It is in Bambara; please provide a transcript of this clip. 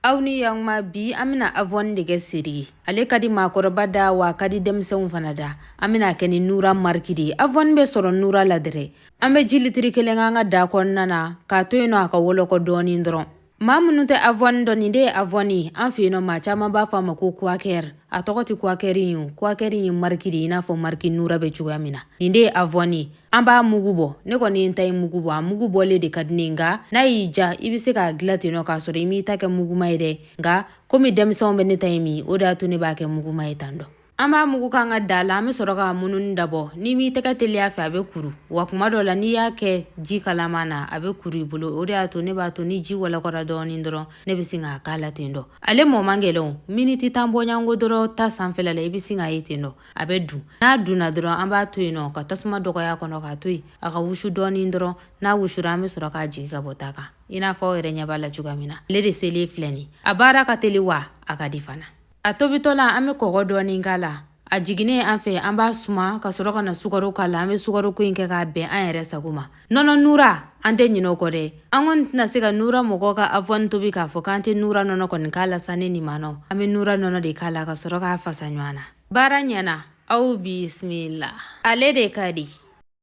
Awni yang ma bi amina avon de gesiri ale kadi makoroba da wa kadi demsen fana da amina keni nura markidi avon be soro nura ladre ambe jilitri kelenganga da konnana ka toyno aka wolo ko doni ndron mamunute avon doni de avoni anfino ma chama ba fama ko kwaker atokoti kwakeri markidi ina fo marki nura be chugamina inde avoni amba mugubo ne ko ni ntai mugubo le de kadninga na ija ibise ka glatino ka sore mi take mugu maide nga komi demso be ne taimi oda tuni ba ke mugu maitando amba mugu kanga dala me soroka munun dabo ni mi take telia fa be kuru wa kuma dola ni yake ji kalamana abe kuru bulo oda to ne ba to ni ji wala kora do ni ndro ne bisinga kala tindo ale mo mangelo miniti tambo nyango doro ta sanfela le bisinga yitindo abe du na du na doro amba to ino ka tasma dogo ya kono ka toyi aka wushu do ni ndro na wushura me soroka ji ka botaka ina fo ere bala jugamina le de sele fleni abara ka teliwa akadifana atobitola ame kogo do ni ngala ajigine anfe amba suma ka soroka na sukaro kala ame sukaro ko inke ka be an yere saguma nono nura ante nyino kode angon na sega nura mogo ka avon tobi ka fo kante nura nono kon kala sane ni mano ame nura nono de kala ka soroka fasanywana baranyana au bismillah ale de kadi